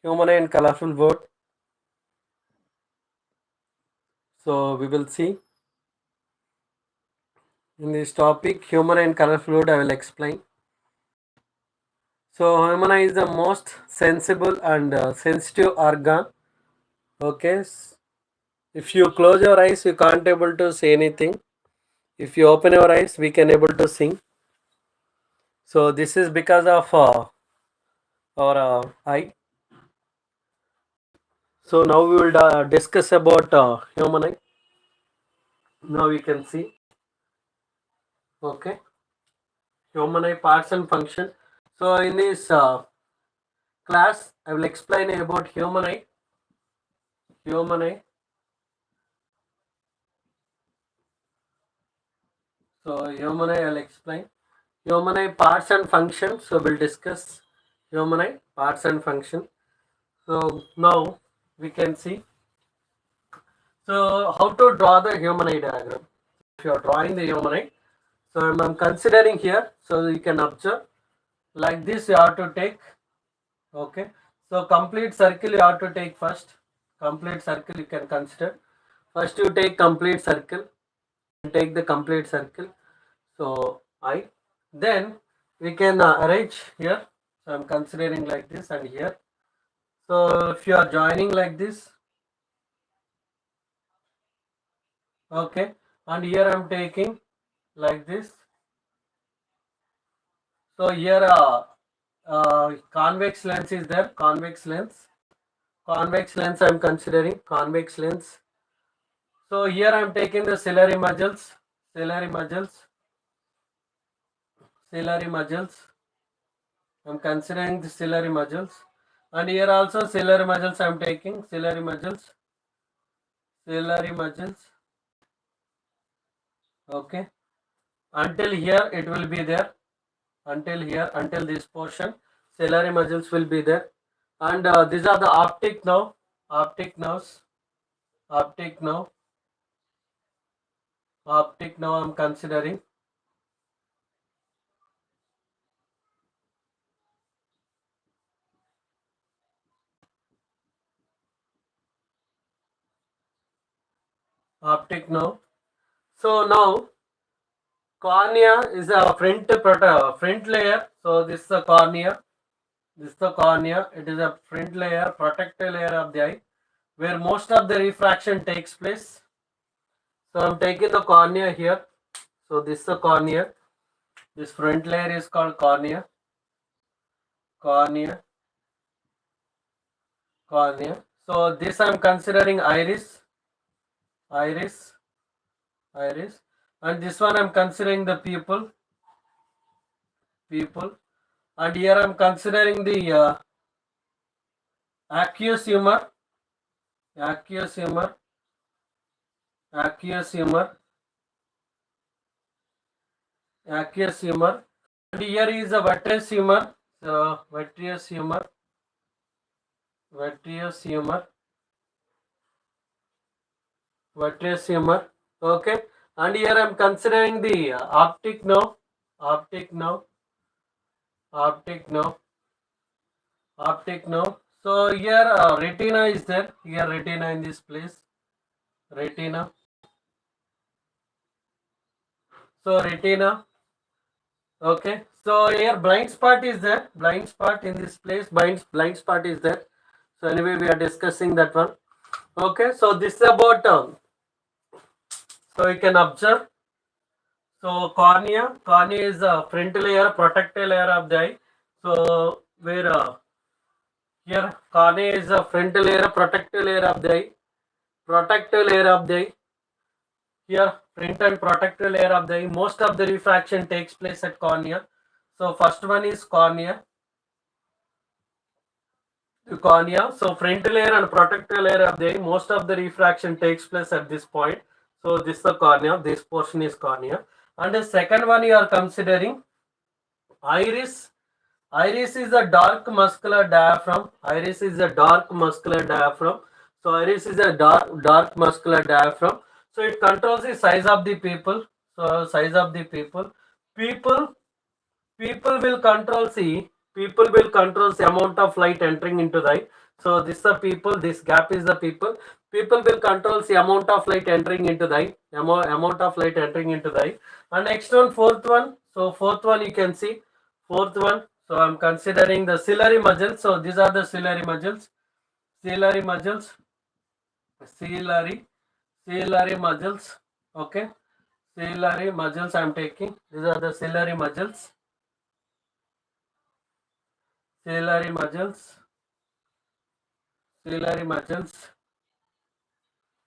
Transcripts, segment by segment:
human eye and colorful word. So we will see in this topic human eye and colorful word I will explain. So human eye is the most sensible and sensitive organ. Okay. If you close your eyes, you can't able to see anything. If you open your eyes, we can able to see. So this is because of our eye. So now we will discuss about human eye. Now we can see. Okay. Human eye parts and function. So in this class, I will explain about human eye. Human eye. So human eye, I will explain. Human eye parts and function. So we'll discuss human eye parts and function. So now we can see. So how to draw the human eye diagram? If you are drawing the human eye, so I'm considering here. So you can observe like this. You have to take. Okay. So complete circle you have to take first. Complete circle you can consider. First you take complete circle. Take the complete circle. So I. Then we can arrange here. So I'm considering like this and here. So if you are joining like this. Okay. And here I'm taking like this. So here convex lens is there. Convex lens. Convex lens I'm considering. Convex lens. So here I'm taking the ciliary muscles. Ciliary muscles. Ciliary muscles. I'm considering the ciliary muscles. And here also ciliary muscles I'm taking. Ciliary muscles. Ciliary muscles. Okay. Until here it will be there. Until here, until this portion, ciliary muscles will be there. And these are the optic nerve. Optic nerves. Optic nerve. Optic nerve I'm considering. Optic nerve. So now cornea is a front layer. So this is the cornea. This is the cornea. It is a front layer, protective layer of the eye, where most of the refraction takes place. So I'm taking the cornea here. So this is the cornea. This front layer is called cornea. Cornea. Cornea. So this I'm considering iris. Iris. Iris. And this one I'm considering the pupil. Pupil. And here I'm considering the aqueous humor. Aqueous humor. Aqueous humor. Aqueous humor. And here is a vitreous humor. So vitreous humor. Vitreous humor. Vitreous humor. Okay. And here I'm considering the optic nerve. Optic nerve. Optic nerve. Optic nerve. So here retina is there. Here retina in this place. Retina. So retina. Okay. So here blind spot is there. Blind spot in this place. Blind spot is there. So anyway, we are discussing that one. Okay. So this is about. So you can observe. So cornea. Cornea is a front layer, protective layer of the eye. So where here cornea is a front layer, protective layer of the eye. Protective layer of the eye. Here front and protective layer of the eye. Most of the refraction takes place at cornea. So first one is cornea. The cornea. So front layer and protective layer of the eye. Most of the refraction takes place at this point. So this is the cornea. This portion is cornea. And the second one you are considering iris. Iris is a dark muscular diaphragm. Iris is a dark muscular diaphragm. So iris is a dark muscular diaphragm. So it controls the size of the pupil. So size of the pupil. People will control the amount of light entering into the eye. So this is the people, this gap is the people. People will control the amount of light entering into the eye, amount of light entering into the eye. And next one, fourth one. So fourth one you can see, fourth one. So I'm considering the ciliary muscles. So these are the ciliary muscles, ciliary muscles, ciliary muscles. Okay, ciliary muscles I'm taking. These are the ciliary muscles, ciliary muscles, ciliary muscles.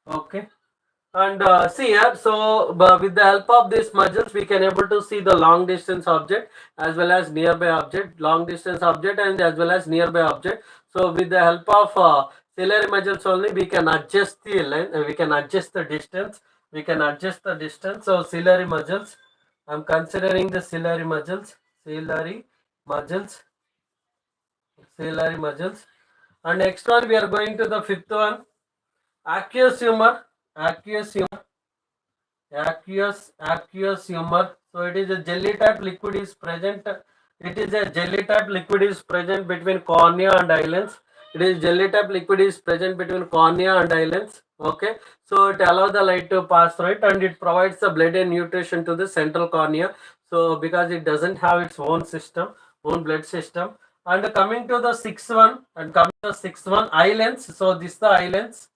Okay. And see here, so with the help of these muscles, we can able to see the long distance object as well as nearby object, long distance object and as well as nearby object. So with the help of ciliary muscles only, we can adjust the length, we can adjust the distance, we can adjust the distance. So ciliary muscles, I'm considering the ciliary muscles, ciliary muscles, ciliary muscles. And next one, we are going to the fifth one, aqueous humor, aqueous humor. Aqueous humor. So it is a jelly type liquid is present. It is a jelly type liquid is present between cornea and eyelids. It is jelly type liquid is present between cornea and eyelids. Okay. So it allows the light to pass through it and it provides the blood and nutrition to the central cornea. So because it doesn't have its own system, own blood system. And coming to the sixth one, eye lens. So this is the eye lens.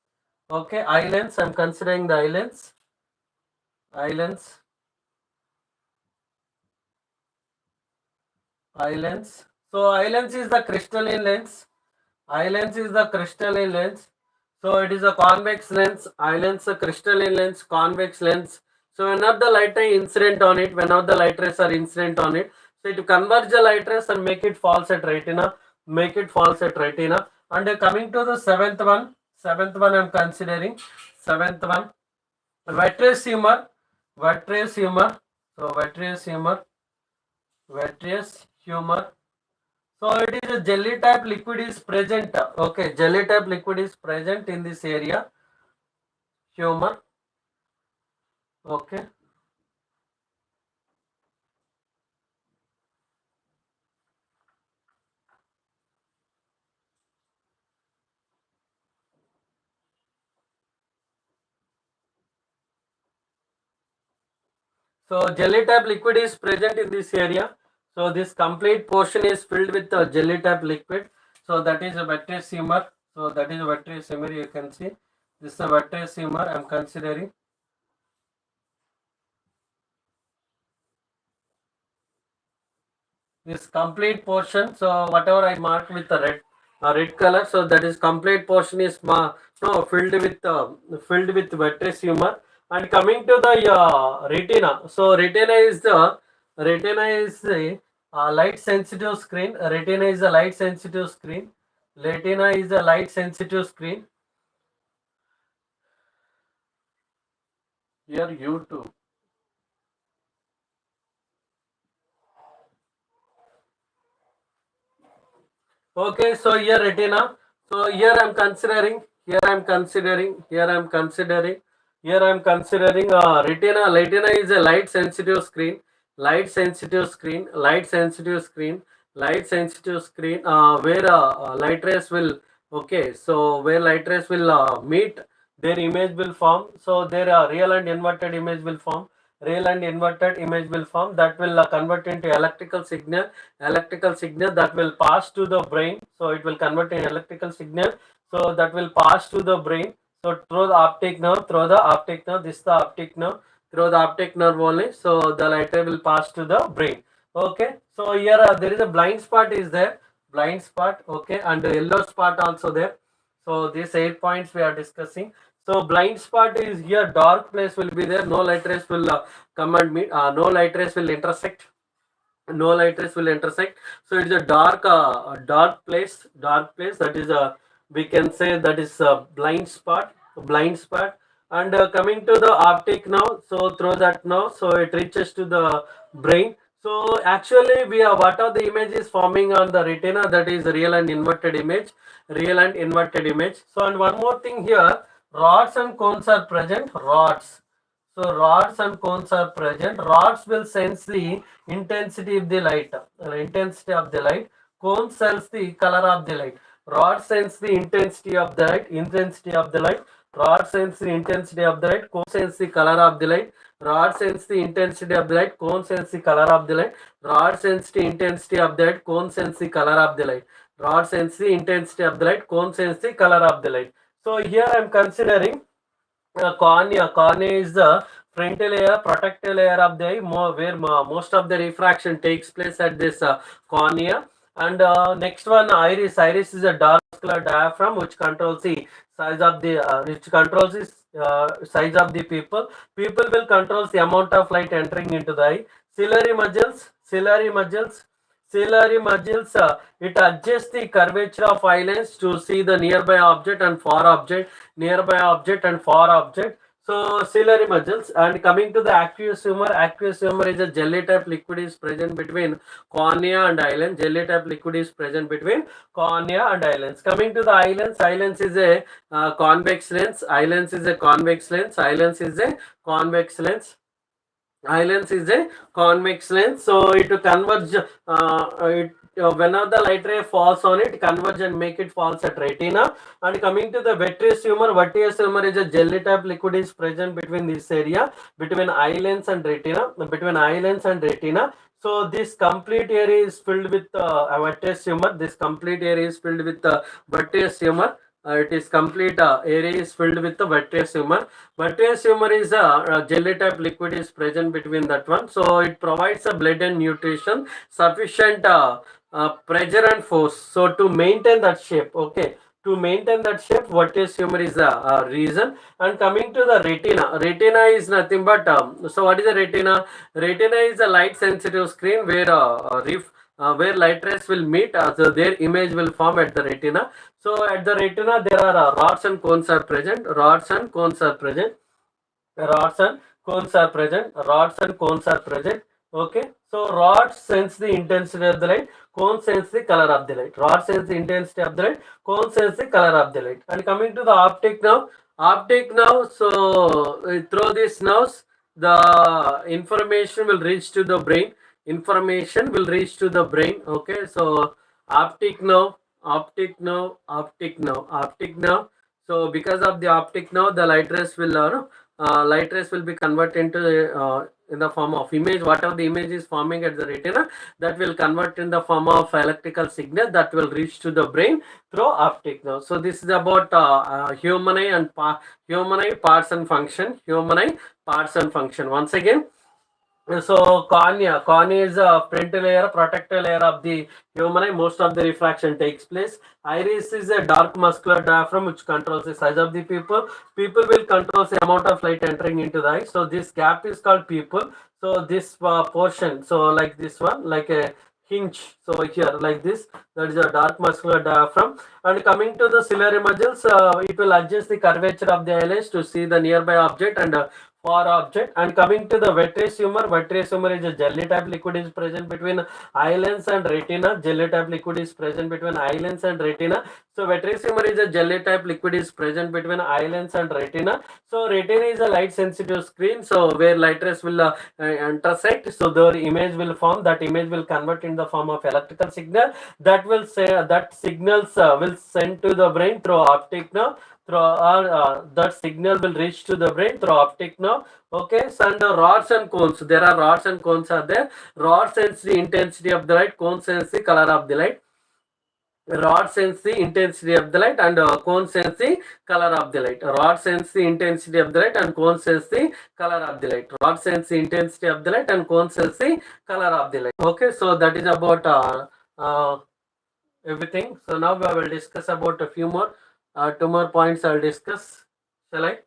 Okay, eye lens. I'm considering the eye lens. Eye lens, eye lens. So eye lens is the crystalline lens. Eye lens is the crystalline lens. So it is a convex lens. Eye lens, a crystalline lens, convex lens. So whenever the light ray incident on it, whenever the light rays are incident on it, so it converge the light rays and make it falls at retina, make it falls at retina. And coming to the seventh one I'm considering. Seventh one, vitreous humor, vitreous humor. So vitreous humor, vitreous humor. So it is a jelly type liquid is present. Okay, jelly type liquid is present in this area. Humor. Okay. So jelly type liquid is present in this area. So this complete portion is filled with the jelly type liquid. So that is a vitreous humor. So that is a vitreous humor. You can see this is a vitreous humor I'm considering. This complete portion. So whatever I marked with the red color. So that is complete portion is filled with vitreous humor. And coming to the retina. So retina is the light sensitive screen. Retina is a light sensitive screen. Retina is a light sensitive screen. Here you too. Okay, so here retina. So here I'm considering retina. Retina is a light sensitive screen, where light rays will, okay, so where light rays will meet, their image will form. So their real and inverted image will form. That will convert into electrical signal that will pass to the brain. So it will convert in electrical signal, so that will pass to the brain. So through the optic nerve, this is the optic nerve, through the optic nerve only. So the light ray will pass to the brain. Okay, so here there is a blind spot is there, blind spot. Okay, and the yellow spot also there. So these 8 points we are discussing. So blind spot is here, dark place will be there, no light rays will come and meet, no light rays will intersect, so it is a dark place, that is a, we can say that is a blind spot. And coming to the optic now, so through that now, so it reaches to the brain. So actually we are, what are the images forming on the retina, that is real and inverted image. So and one more thing here, rods and cones are present. So rods and cones are present. Rods will sense the intensity of the light. Cones sense the color of the light. Rod sends the intensity of the light, intensity of the light. Rod sends the intensity of the light, cone sends the color of the light. Rod sends the intensity of the light, cone sends the color of the light. Rod sends the intensity of the light, cone sends the color of the light. Rod sends the intensity of the light, cone sends the color of the light. So here I am considering cornea. Cornea is the frontal layer, protective layer of the eye, where most of the refraction takes place at this cornea. And next one, iris. Iris is a dark muscular diaphragm which controls the size of the size of the pupil. Pupil will control the amount of light entering into the eye. Ciliary muscles. It adjusts the curvature of eyelids to see the nearby object and far object, nearby object and far object. So ciliary muscles. And coming to the aqueous humor is a jelly type liquid is present between cornea and eyelid. Jelly type liquid is present between cornea and eyelids. Coming to the eyelids is a convex lens. Eyelids is a convex lens. Eyelids is a convex lens. Lens is a convex lens, so it converge. Whenever the light ray falls on it, converge and make it falls at retina. And coming to the vitreous humor is a jelly type liquid is present between this area, between eye lens and retina. So this complete area is filled with vitreous humor. This complete area is filled with vitreous humor. It is complete area is filled with the vitreous humor. Vitreous humor is a jelly type liquid is present between that one. So it provides a blood and nutrition, sufficient pressure and force. So to maintain that shape, okay. To maintain that shape, vitreous humor is the reason. And coming to the retina is nothing but so what is the retina? Retina is a light sensitive screen where light rays will meet, so their image will form at the retina. So at the retina, there are rods and cones are present. Rods and cones are present. Rods and cones are present. Rods and cones are present. Okay. So rods sense the intensity of the light. Cone sense the color of the light. Rod sense the intensity of the light. Cone sense the color of the light. And coming to the optic now. Optic now. So through these nerves, the information will reach to the brain. Information will reach to the brain. Okay. So optic nerve, optic nerve, optic nerve, optic nerve. So because of the optic nerve, the light rays will be converted into in the form of image. Whatever the image is forming at the retina, that will convert in the form of electrical signal that will reach to the brain through optic nerve. So this is about human eye and human eye parts and function. Human eye parts and function. Once again. So cornea is a frontal layer, protective layer of the human eye. Most of the refraction takes place. Iris is a dark muscular diaphragm which controls the size of the pupil. Pupil will control the amount of light entering into the eye. So this gap is called pupil. So this portion, so like this one, like a hinge. So here, like this, that is a dark muscular diaphragm. And coming to the ciliary muscles, it will adjust the curvature of the eyelash to see the nearby object and far object. And coming to the vitreous humor is a jelly type liquid is present between eye lens and retina. Jelly type liquid is present between eye lens and retina. So vitreous humor is a jelly type liquid is present between eye lens and retina. So retina is a light sensitive screen, so where light rays will intersect, so the image will form. That image will convert in the form of electrical signal that will say that signals will send to the brain through optic nerve. That signal will reach to the brain through optic nerve. Okay, so and the rods and cones, there are rods and cones are there. Rod sense the intensity of the light, cone sense the color of the light. Rod sense the intensity of the light and cone sense the color of the light. Rod sense the intensity of the light and cone sense the color of the light. Rod sense the intensity of the light and cone sense the color of the light. Okay, so that is about everything. So now we will discuss about a few more, two more points I'll discuss. Shall I?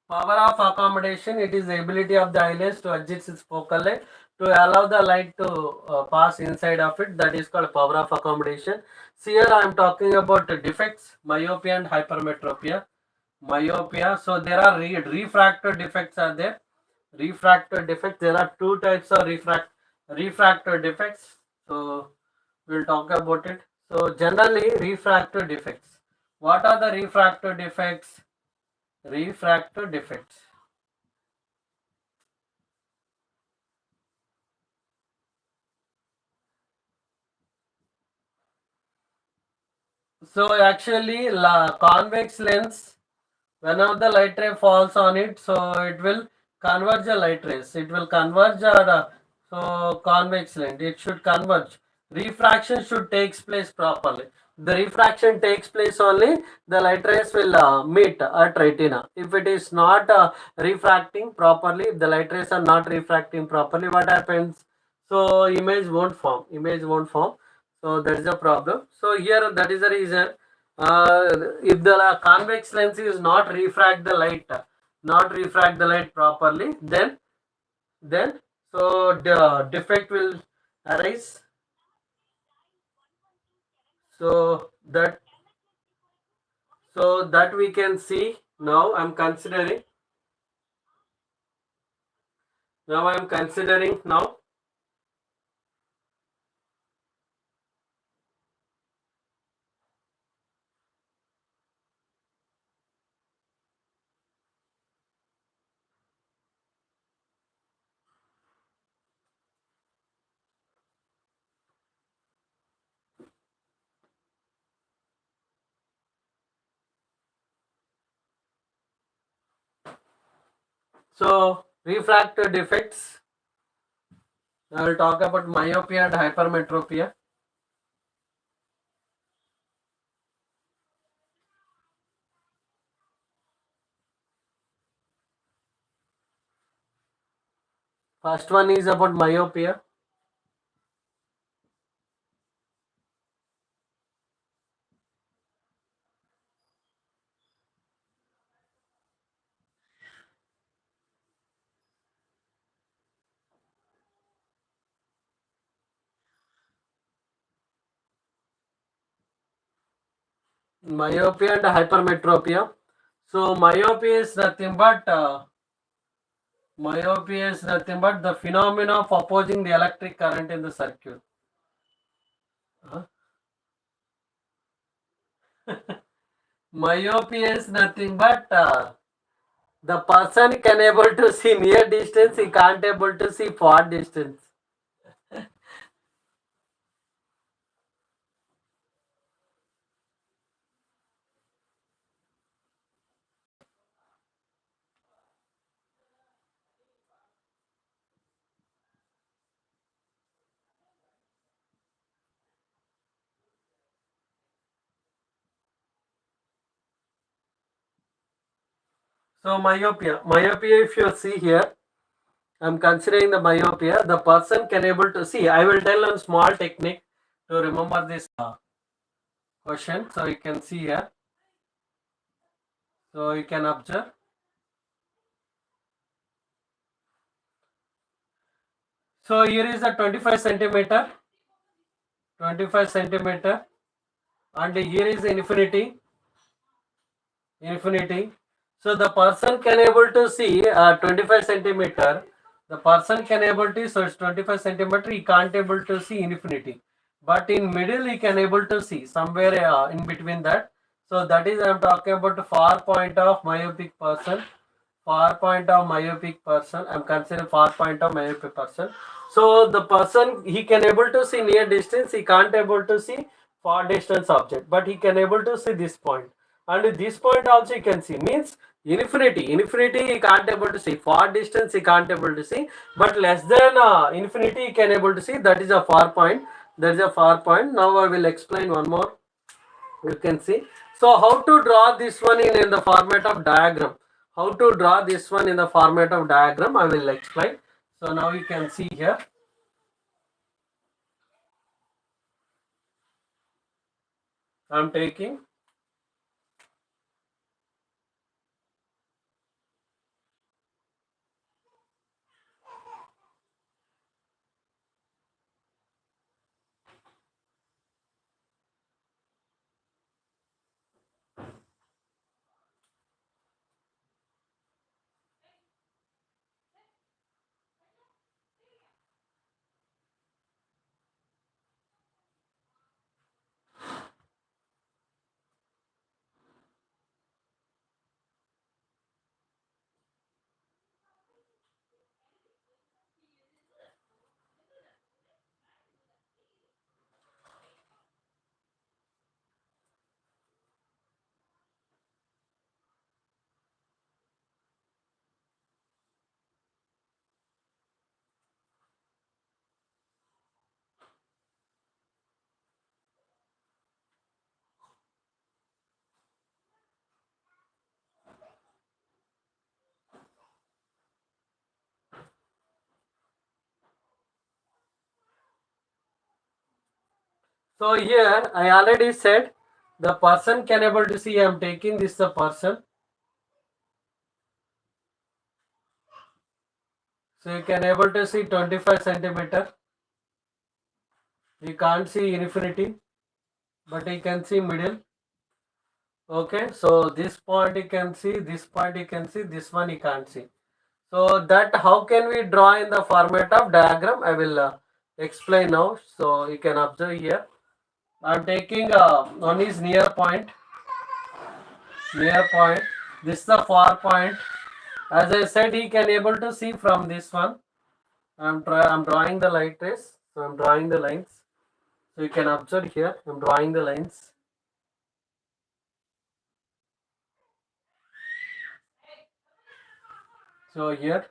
Power of accommodation, it is the ability of the eyelens to adjust its focal length to allow the light to pass inside of it. That is called power of accommodation. So here I am talking about the defects, myopia and hypermetropia. Myopia, so there are refractor defects are there. Refractor defects, there are two types of refractor defects. So we'll talk about it. So generally refractor defects. What are the refractor defects? Refractor defects. So actually, convex lens, whenever the light ray falls on it, so it will converge the light rays. It will converge so convex lens. It should converge. Refraction should takes place properly. The refraction takes place only, the light rays will meet at retina. If it is not refracting properly, if the light rays are not refracting properly, what happens? So image won't form. Image won't form. So that is a problem. So here that is the reason. If the convex lens is not refract the light properly, then so the defect will arise. So that we can see now. I'm considering now. So refractor defects. I will talk about myopia and hypermetropia. First one is about myopia. Myopia and hypermetropia. So myopia is nothing but the phenomena of opposing the electric current in the circuit. Huh? Myopia is nothing but the person can able to see near distance, he can't able to see far distance. So myopia, if you see here, I'm considering the myopia. The person can able to see. I will tell a small technique to remember this question. So you can see here. So you can observe. So here is a 25 centimeter, and here is infinity. So the person can able to see 25 centimeter. The person can able to, so it's 25 centimeter. He can't able to see infinity, but in middle he can able to see somewhere in between that. So that is I am talking about the far point of myopic person. Far point of myopic person. I'm considering far point of myopic person. So the person, he can able to see near distance. He can't able to see far distance object, but he can able to see this point. And this point also you can see, means infinity he can't able to see, far distance he can't able to see, but less than infinity he can able to see. That is a far point. That is a far point. Now I will explain one more. You can see. So how to draw this one in the format of diagram? How to draw this one in the format of diagram? I will explain. So now you can see here. I'm taking. So here I already said the person can able to see. I am taking this the person. So you can able to see 25 centimeter. You can't see infinity, but you can see middle. Okay, so this point you can see, this point you can see, this one you can't see. So that how can we draw in the format of diagram? I will explain now. So you can observe here. I am taking one is near point. This is the far point. As I said, he can able to see from this one. I'm drawing the light rays. So I'm drawing the lines. So you can observe here. I'm drawing the lines. So here.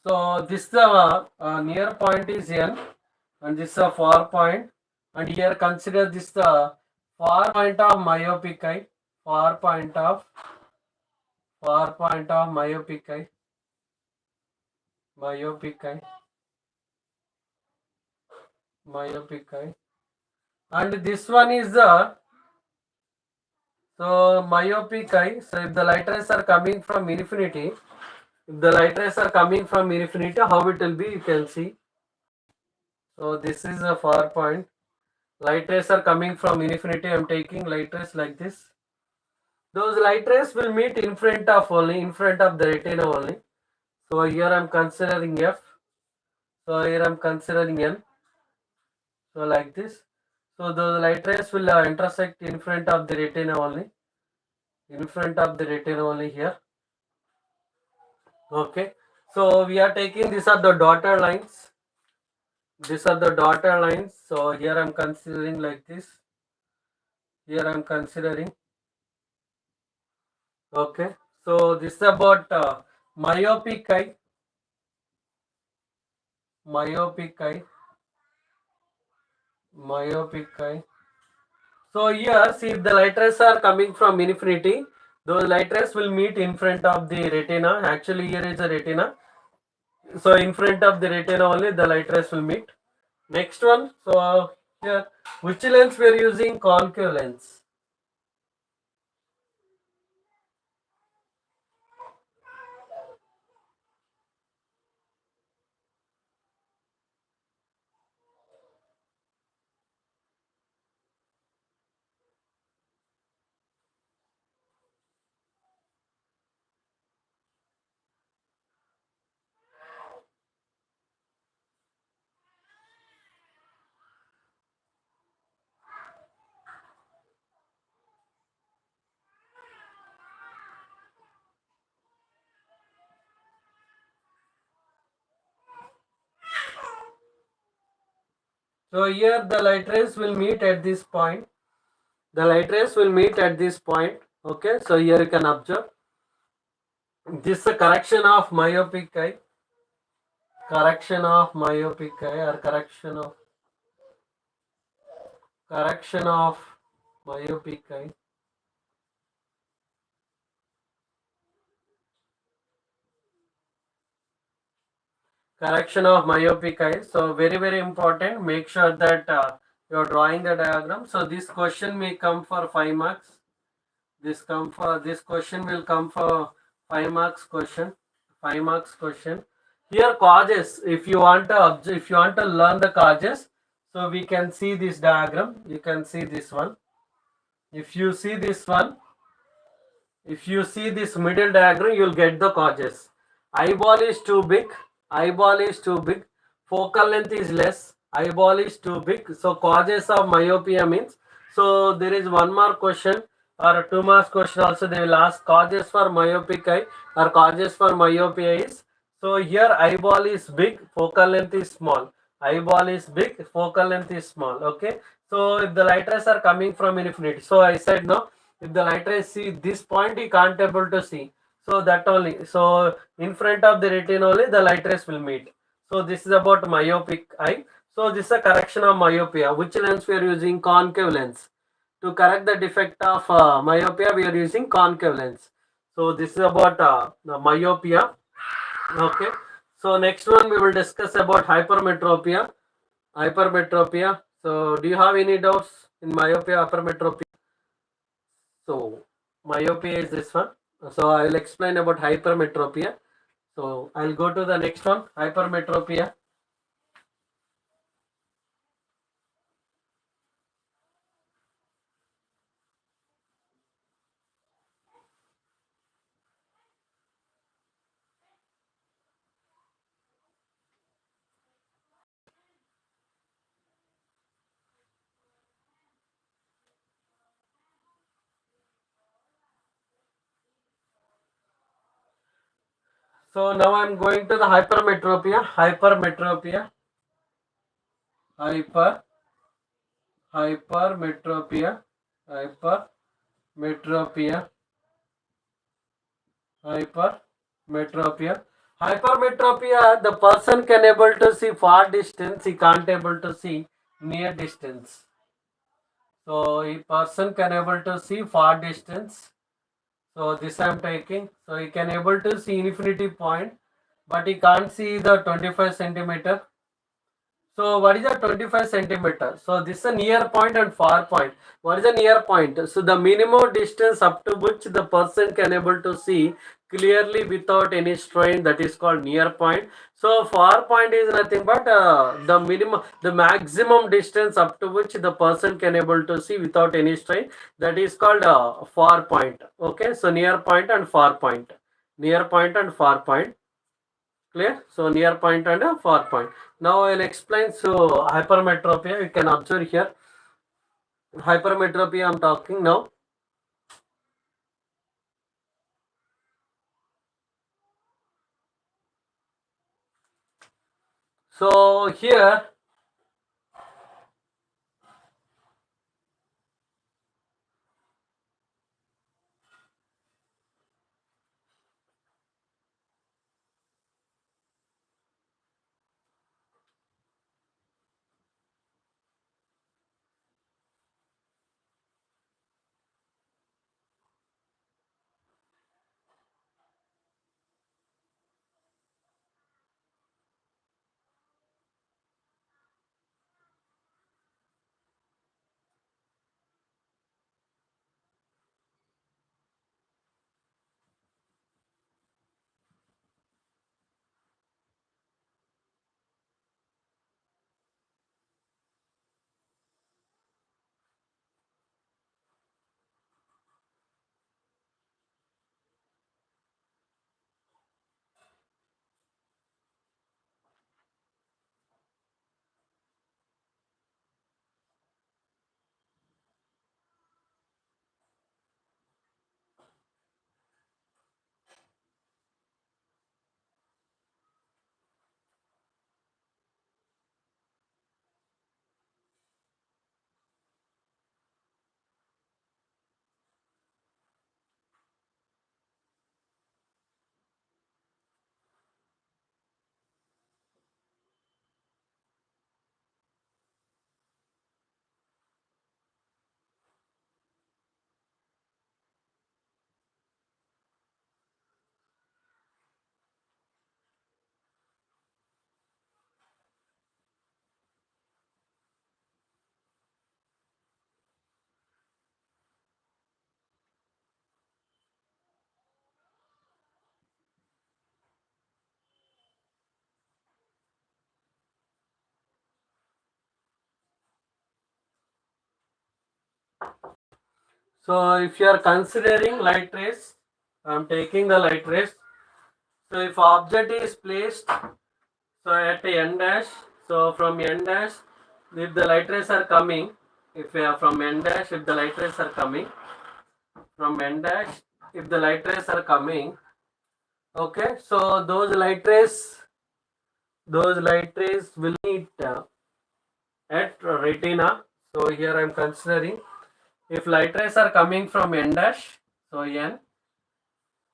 So this the near point is N, and this is a far point. And here consider this the far point of myopic eye. Far point of myopic eye. Myopic eye. And this one is the myopic eye. So if the light rays are coming from infinity, how it will be? You can see. So this is a far point. Light rays are coming from infinity. I am taking light rays like this. Those light rays will meet in front of the retina only. So here I am considering F. So here I am considering N. So like this. So the light rays will intersect in front of the retina only. Here. Okay. So we are taking these are the dotted lines. So here I am considering like this. Here I am considering. Okay. So this is about myopic eye. Myopic eye. So here, see, if the light rays are coming from infinity, those light rays will meet in front of the retina. Actually, here is a retina. So in front of the retina only, the light rays will meet. Next one. So here, which lens we are using? Concave lens. So here the light rays will meet at this point. Okay, so here you can observe. This is a correction of myopic eye. Correction of myopic eye. Correction of myopic eye. So very very important. Make sure that you are drawing the diagram. So this question may come for 5 marks. This question will come for 5 marks question. Here causes. If you want to learn the causes, so we can see this diagram. You can see this one. If you see this middle diagram, you will get the causes. Eyeball is too big. Focal length is less. Eyeball is too big. So causes of myopia means. So there is one more question or 2 marks question also they will ask. Causes for myopic eye or causes for myopia is. So here eyeball is big, focal length is small. Eyeball is big, focal length is small. Okay. So if the light rays are coming from infinity. So I said no. If the light rays see this point, he can't able to see. So that only. So in front of the retina only the light rays will meet. So this is about myopic eye. So this is a correction of myopia. Which lens we are using? Concave lens. To correct the defect of myopia, we are using concave lens. So this is about the myopia. Okay. So next one we will discuss about hypermetropia. Hypermetropia. So do you have any doubts in myopia, hypermetropia? So myopia is this one. So I will explain about hypermetropia. So I'll go to the next one, hypermetropia. So now I'm going to the hypermetropia. Hypermetropia. Hypermetropia. Hypermetropia. Hypermetropia. Hypermetropia, the person can able to see far distance, he can't able to see near distance. So a person can able to see far distance. So this I am taking. So he can able to see infinity point, but he can't see the 25 centimeter. So what is the 25 centimeter? So this is a near point and far point. What is a near point? So the minimum distance up to which the person can able to see clearly without any strain, that is called near point. So far point is nothing but the maximum distance up to which the person can able to see without any strain, that is called far point. Okay, so near point and far point. Near point and far point. Clear? So near point and a far point. Now I will explain. So hypermetropia, you can observe here. Hypermetropia I am talking now. So here so if you are considering light rays, I am taking the light rays. So if object is placed so at n dash, so from n dash, if the light rays are coming, if we are from n dash, if the light rays are coming from n dash, if the light rays are coming, okay, so those light rays will meet at retina. So here I am considering if light rays are coming from n dash, so n,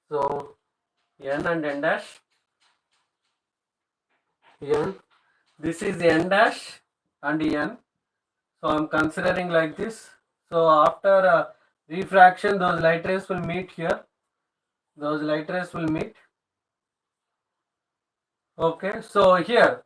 so n and n dash, n, this is n dash and n. So I am considering like this. So after refraction, those light rays will meet here. Those light rays will meet. Okay, so here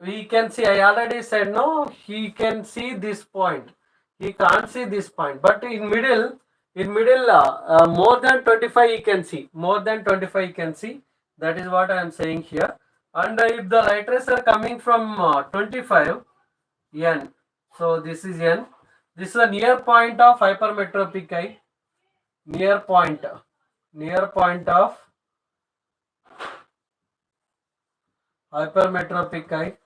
we can see, I already said no, he can see this point. He can't see this point, but in middle, more than 25 he can see. More than 25 he can see. That is what I am saying here. And if the light rays are coming from 25, N. So this is N. This is the near point of hypermetropic eye. Near point. Near point of hypermetropic eye.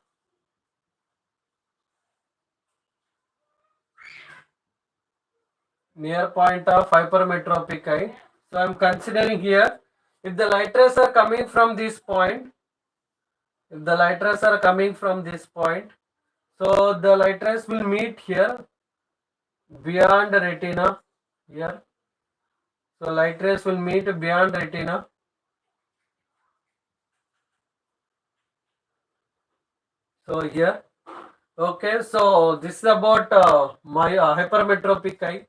Near point of hypermetropic eye. So I am considering here, if the light rays are coming from this point, if the light rays are coming from this point, so the light rays will meet here beyond retina here. So light rays will meet beyond retina. So here, okay. So this is about my hypermetropic eye.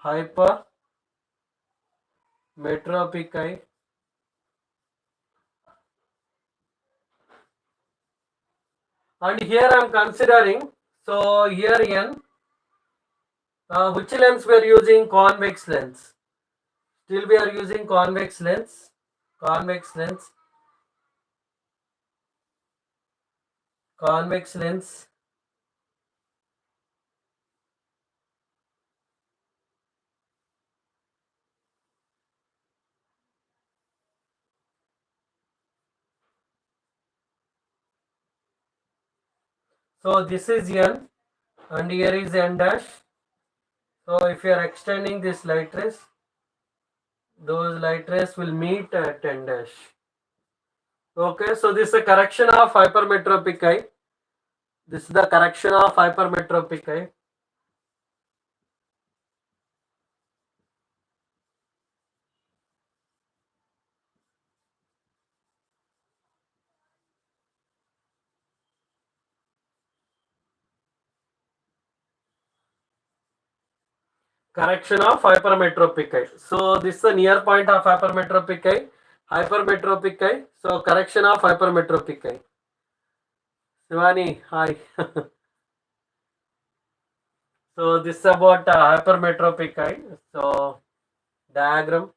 Hypermetropic eye. And here I am considering. So here N. Which lens we are using? Convex lens. Still we are using convex lens. Convex lens. Convex lens. So this is N and here is N dash. So if you are extending this light rays, those light rays will meet at N dash. Okay, so this is a correction of hypermetropic eye. This is the correction of hypermetropic eye. Correction of hypermetropic eye. So this is the near point of hypermetropic eye. Hypermetropic eye. So correction of hypermetropic eye. Shivani, hi. So this is about hypermetropic eye. So diagram.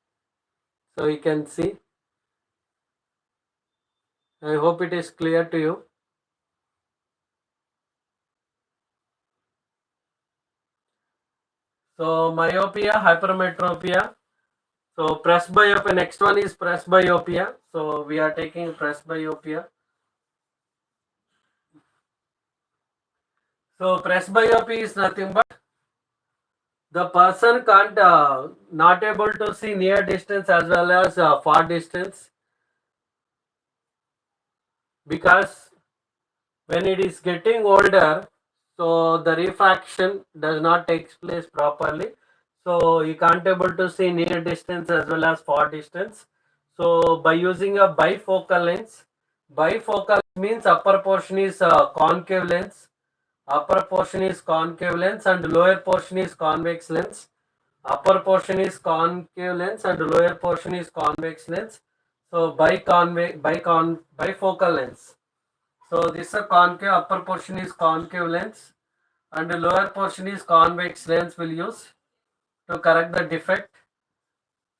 So you can see. I hope it is clear to you. So myopia, hypermetropia. So presbyopia. Next one is presbyopia. So we are taking presbyopia. So presbyopia is nothing but the person can't not able to see near distance as well as far distance, because when it is getting older, so the refraction does not take place properly, so you can't able to see near distance as well as far distance. So by using a bifocal lens, bifocal means upper portion is concave lens, upper portion is concave lens and lower portion is convex lens. Upper portion is concave lens and lower portion is convex lens. So bifocal lens. So this is a concave, upper portion is concave lens and the lower portion is convex lens will use to correct the defect.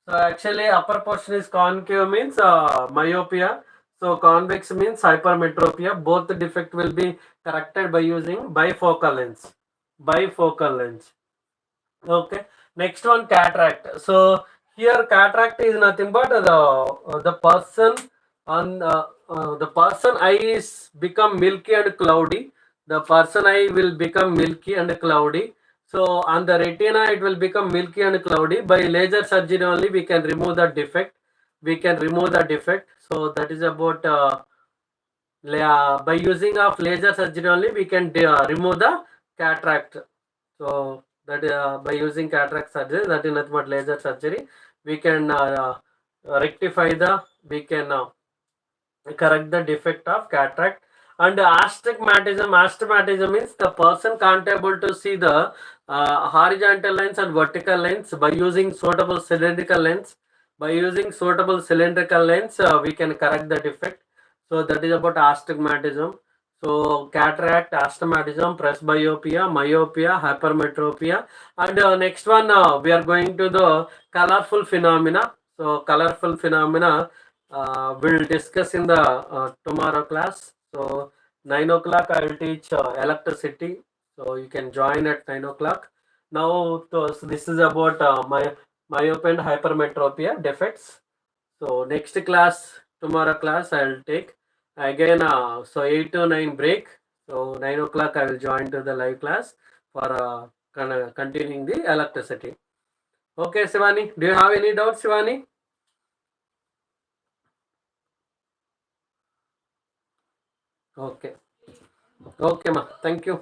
So actually upper portion is concave means myopia. So convex means hypermetropia. Both the defect will be corrected by using bifocal lens. Bifocal lens. Okay. Next one, cataract. So here cataract is nothing but the person on the person eye is become milky and cloudy. The person eye will become milky and cloudy. So on the retina it will become milky and cloudy. By laser surgery only we can remove the defect. We can remove the defect. So that is about by using of laser surgery only we can remove the cataract. So that by using cataract surgery, that is nothing but laser surgery, we can rectify the, we can correct the defect of cataract. And astigmatism, astigmatism means the person can't able to see the horizontal lens and vertical lens by using suitable cylindrical lens. By using suitable cylindrical lens, we can correct the defect. So that is about astigmatism. So cataract, astigmatism, presbyopia, myopia, hypermetropia, and next one we are going to the colorful phenomena. So colorful phenomena we'll discuss in the tomorrow class. So 9 o'clock I will teach electricity. So you can join at 9 o'clock. Now so this is about myopia and hypermetropia defects. So next class, tomorrow class I'll take again. So 8 to 9 break. So 9 o'clock I will join to the live class for continuing the electricity. Okay, Shivani, do you have any doubts, Shivani? Okay, okay, ma. Thank you.